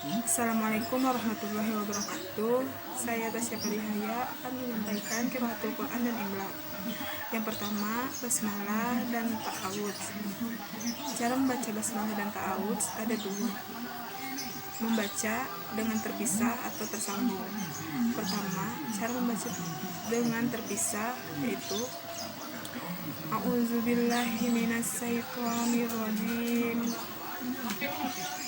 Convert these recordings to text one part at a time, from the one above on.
Assalamualaikum warahmatullahi wabarakatuh. Saya Tasya Kalihaya akan menyampaikan qiraatul Quran dan Imla. Yang pertama, basmalah dan ta'awudz. Cara membaca basmalah dan ta'awudz ada dua. Membaca dengan terpisah atau tersambung. Pertama, cara membaca dengan terpisah yaitu A'udzubillahi minasyaitonirrajim.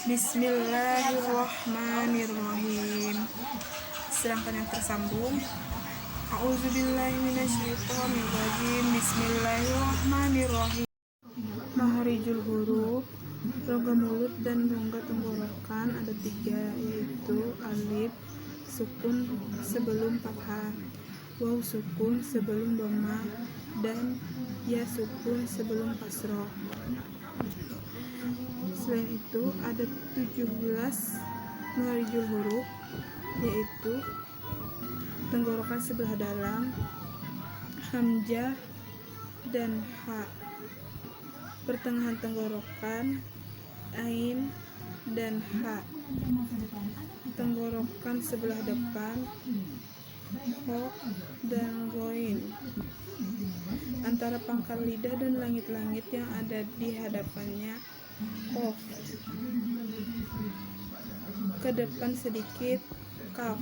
Bismillahirrahmanirrahim. Sedangkan yang tersambung A'udzubillahi minasyaitonirrajim. Bismillahirrahmanirrahim. Maharijul huruf, rongga mulut dan rongga tenggorokan ada tiga, yaitu alif sukun sebelum fathah, waw sukun sebelum dhammah, dan ya sukun sebelum kasroh. Selain itu ada 17 maharijul huruf, yaitu tenggorokan sebelah dalam, hamzah dan ha, pertengahan tenggorokan, ain dan ha, tenggorokan sebelah depan, ho dan ghoin, antara pangkal lidah dan langit-langit yang ada di hadapannya, qaf, ke depan sedikit, kaf,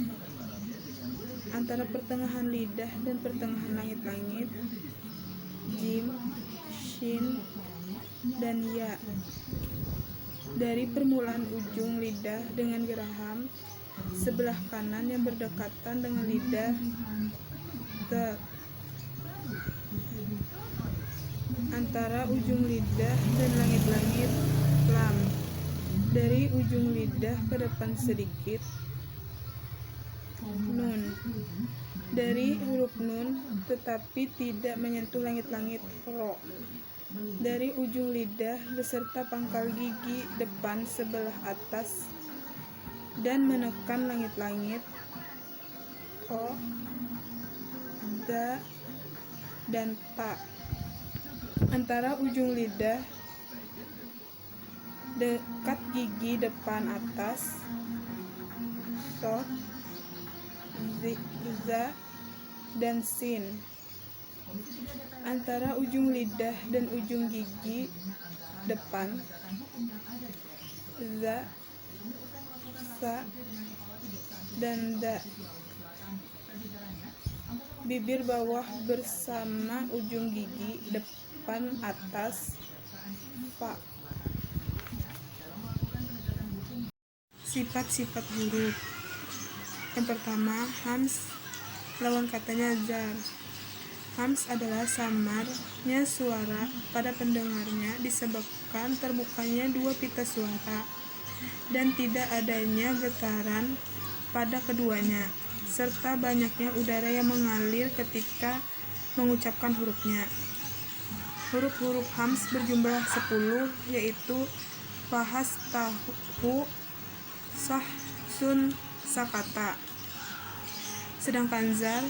antara pertengahan lidah dan pertengahan langit-langit, jim, shin, dan ya. Dari permulaan ujung lidah dengan geraham sebelah kanan yang berdekatan dengan lidah, te, antara ujung lidah dan langit-langit, lam. Dari ujung lidah ke depan sedikit, nun. Dari huruf nun tetapi tidak menyentuh langit-langit, ro. Dari ujung lidah beserta pangkal gigi depan sebelah atas dan menekan langit-langit, o, da, dan ta. Antara ujung lidah dekat gigi depan atas, sod, za, dan sin. Antara ujung lidah dan ujung gigi depan, za, sa, dan da. Bibir bawah bersama ujung gigi depan atas, fa. Sifat-sifat huruf. Yang pertama, hams, lawan katanya zar. Hams adalah samarnya suara pada pendengarnya disebabkan terbukanya dua pita suara dan tidak adanya getaran pada keduanya, serta banyaknya udara yang mengalir ketika mengucapkan hurufnya. Huruf-huruf hams berjumlah 10, yaitu fahas, tahu, sah, sun, sakata. Sedangkan zar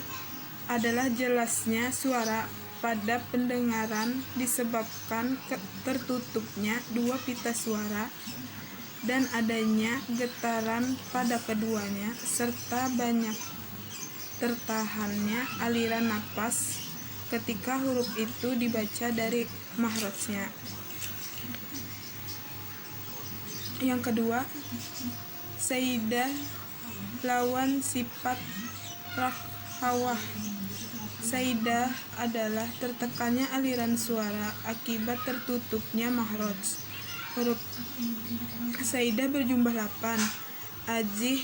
adalah jelasnya suara pada pendengaran disebabkan tertutupnya dua pita suara dan adanya getaran pada keduanya, serta banyak tertahannya aliran napas ketika huruf itu dibaca dari mahrajnya. Yang kedua, saidah lawan sifat rakhawah. Saidah adalah tertekannya aliran suara akibat tertutupnya mahraj. Huruf saidah berjumlah 8, ajih,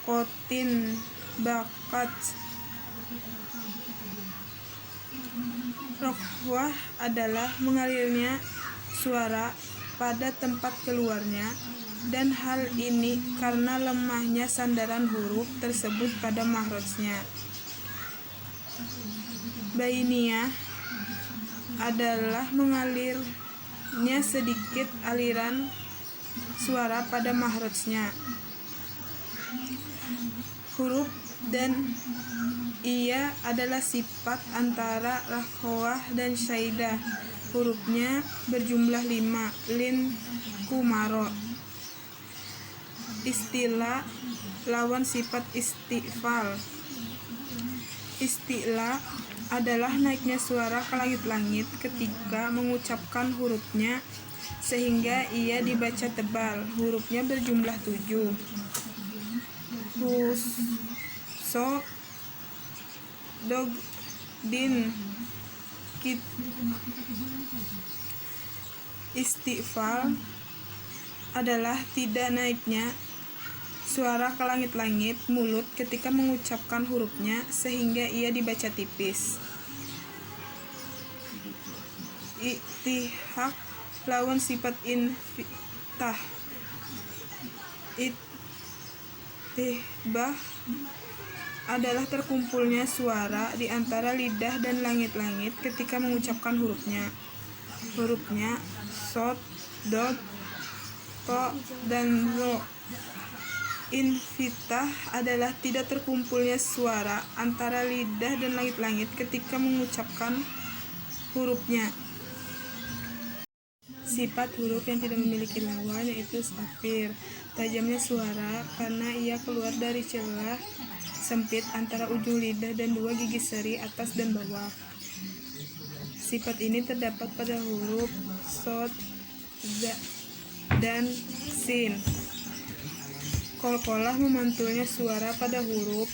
kotin, bakat. Rakhwah adalah mengalirnya suara pada tempat keluarnya, dan hal ini karena lemahnya sandaran huruf tersebut pada mahrajnya. Bainiyah adalah mengalirnya sedikit aliran suara pada mahrajnya. Huruf dan ia adalah sifat antara rakhwah dan saidah. Hurufnya berjumlah 5, lin, kumaro. Istilah lawan sifat istifal. Istilah adalah naiknya suara ke langit-langit ketika mengucapkan hurufnya sehingga ia dibaca tebal. Hurufnya berjumlah 7. So, dog, din, kit. Istifal adalah tidak naiknya suara ke langit-langit mulut ketika mengucapkan hurufnya sehingga ia dibaca tipis. Ittihaq lawan sifat infitah. Ittibah adalah terkumpulnya suara di antara lidah dan langit-langit ketika mengucapkan hurufnya. Hurufnya sod, dod, to, dan ro. Infitah adalah tidak terkumpulnya suara antara lidah dan langit-langit ketika mengucapkan hurufnya. Sifat huruf yang tidak memiliki lawan yaitu stafir. Tajamnya suara karena ia keluar dari celah sempit antara ujung lidah dan 2 gigi seri atas dan bawah. Sifat ini terdapat pada huruf shod, dan sin. Qalqalah memantulnya suara pada huruf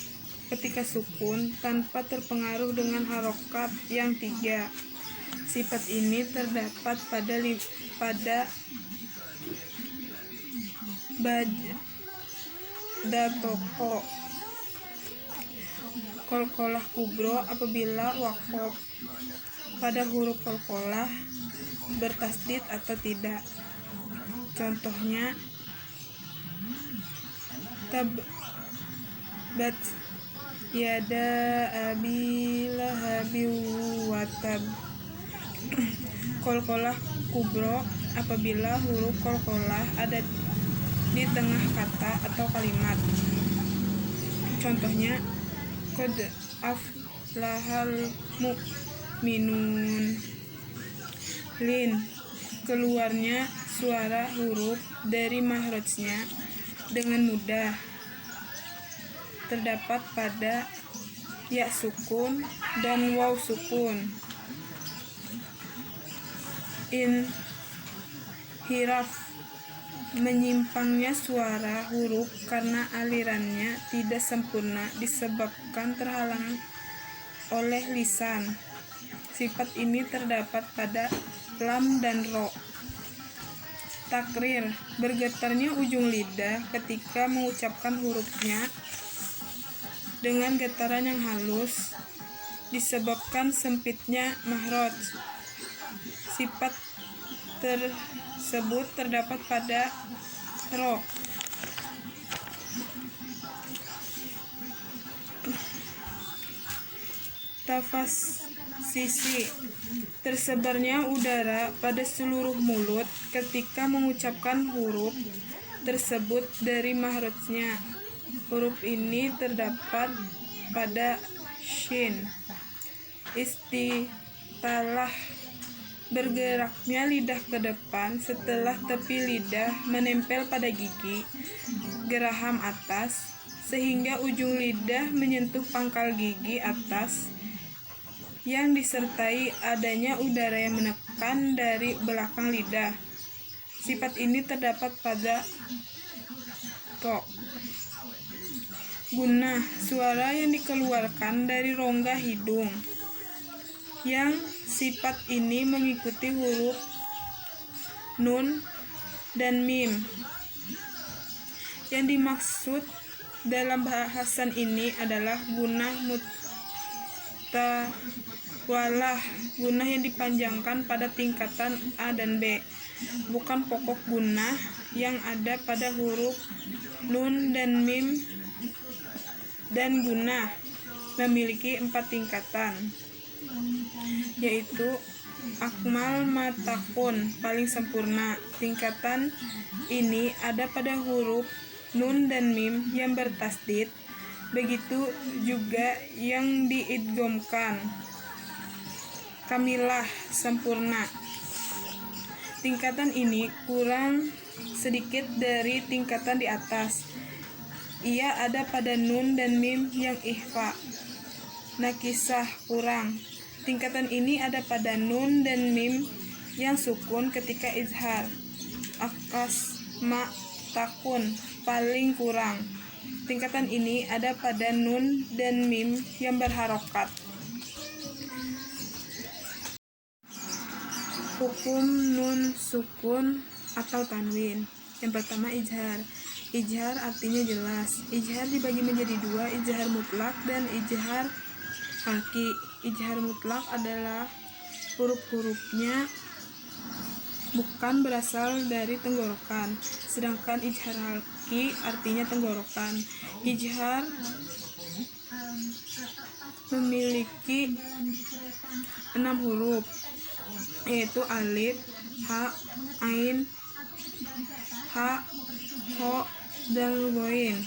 ketika sukun tanpa terpengaruh dengan harokat yang 3. Sifat ini terdapat pada badatoko. Qalqalah kubro apabila waqaf pada huruf qalqalah bertasdid atau tidak. Contohnya tabbat yada abi lahabin wa tab. Qalqalah kubro apabila huruf qalqalah ada di tengah kata atau kalimat. Contohnya qad aflahal mu'minun. Lin, keluarnya suara huruf dari mahrajnya dengan mudah, terdapat pada ya sukun dan waw sukun. Inhiraf, menyimpangnya suara huruf karena alirannya tidak sempurna disebabkan terhalang oleh lisan. Sifat ini terdapat pada lam dan ro. Takrir, bergetarnya ujung lidah ketika mengucapkan hurufnya dengan getaran yang halus disebabkan sempitnya mahraj. Sifat tersebut terdapat pada ro. Tafasisi, tersebarnya udara pada seluruh mulut ketika mengucapkan huruf tersebut dari mahrajnya. Huruf ini terdapat pada shin. Istitalah, bergeraknya lidah ke depan setelah tepi lidah menempel pada gigi geraham atas sehingga ujung lidah menyentuh pangkal gigi atas yang disertai adanya udara yang menekan dari belakang lidah. Sifat ini terdapat pada to. Gunnah, suara yang dikeluarkan dari rongga hidung, yang sifat ini mengikuti huruf nun dan mim. Yang dimaksud dalam bahasan ini adalah gunnah mutawalah, gunnah yang dipanjangkan pada tingkatan A dan B, bukan pokok gunnah yang ada pada huruf nun dan mim. Dan gunnah memiliki 4 tingkatan, yaitu akmal matakun, paling sempurna. Tingkatan ini ada pada huruf nun dan mim yang bertasdid, begitu juga yang diidghamkan. Kamilah, sempurna. Tingkatan ini kurang sedikit dari tingkatan di atas. Ia ada pada nun dan mim yang ikhfa. Nakisah kurang. Tingkatan ini ada pada nun dan mim yang sukun ketika izhar. Akas ma takun paling kurang. Tingkatan ini ada pada nun dan mim yang berharokat. Hukum nun sukun atau tanwin. Yang pertama izhar. Izhar artinya jelas. Izhar dibagi menjadi dua, izhar mutlak dan izhar halki. Izhar mutlak adalah huruf-hurufnya bukan berasal dari tenggorokan, sedangkan izhar halki artinya tenggorokan. Izhar memiliki 6 huruf, yaitu alif, ha, ain, ha, ho, dan ghoin.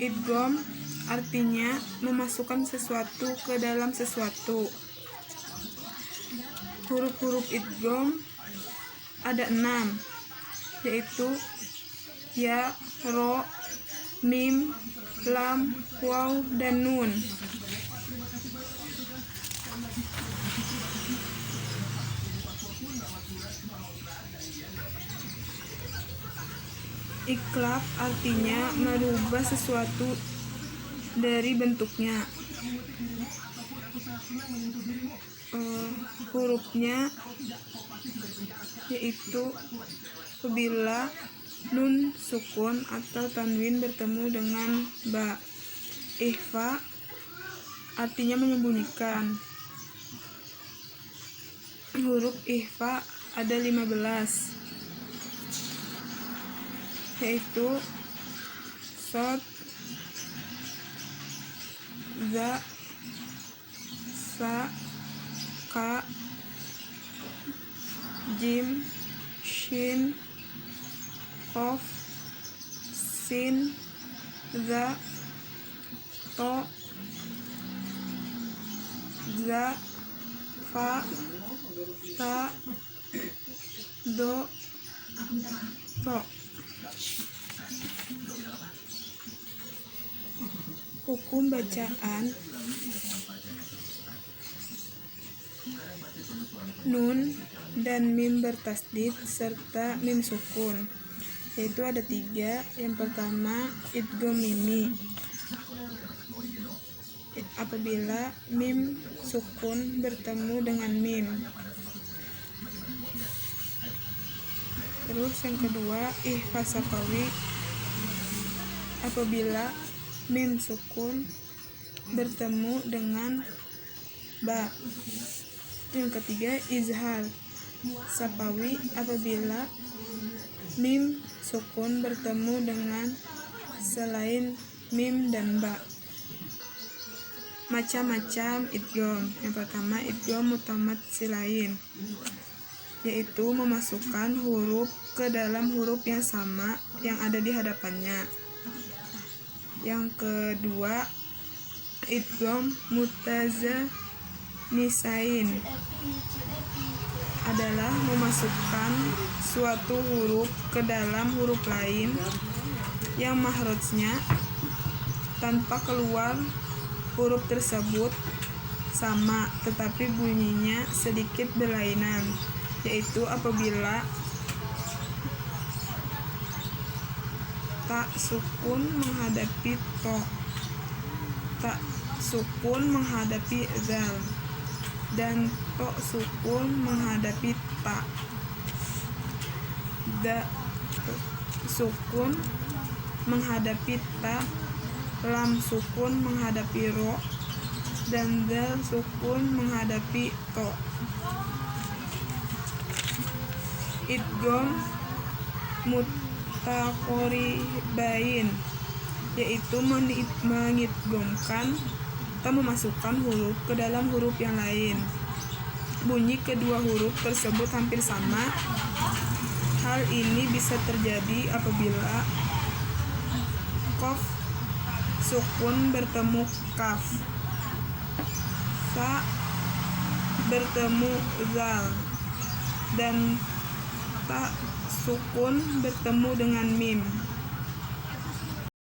Idgham artinya memasukkan sesuatu ke dalam sesuatu. Huruf-huruf idgham ada 6, yaitu ya, ro, mim, lam, waw, dan nun. Iklab artinya merubah sesuatu dari bentuknya. Hurufnya yaitu apabila nun sukun atau tanwin bertemu dengan ba. Ikhfa artinya menyembunyikan. Huruf ikhfa ada 15, yaitu sod, za, sa, ka, jim, shin, qaf, sin, za, to, za, fa, ta, do, to. Hukum bacaan nun dan mim bertasdid serta mim sukun, yaitu ada 3. Yang pertama idgham mimi, apabila mim sukun bertemu dengan mim. Terus yang kedua ikhfa safawi, apabila mim sukun bertemu dengan ba. Yang ketiga izhar safawi, apabila mim sukun bertemu dengan selain mim dan ba. Macam-macam idgham. Yang pertama idgham mutamattsilain, yaitu memasukkan huruf ke dalam huruf yang sama yang ada di hadapannya. Yang kedua idgham mutazanisain, adalah memasukkan suatu huruf ke dalam huruf lain yang mahrojnya tanpa keluar huruf tersebut sama tetapi bunyinya sedikit berlainan, yaitu apabila tak sukun menghadapi to, tak sukun menghadapi zal, dan to sukun menghadapi ta. Da sukun menghadapi ta, lam sukun menghadapi ro, dan dal sukun menghadapi to. Idgham mutaqoribain, yaitu mengidghamkan atau memasukkan huruf ke dalam huruf yang lain. Bunyi kedua huruf tersebut hampir sama. Hal ini bisa terjadi apabila qaf sukun bertemu kaf, sa bertemu zal, dan ta sukun bertemu dengan mim.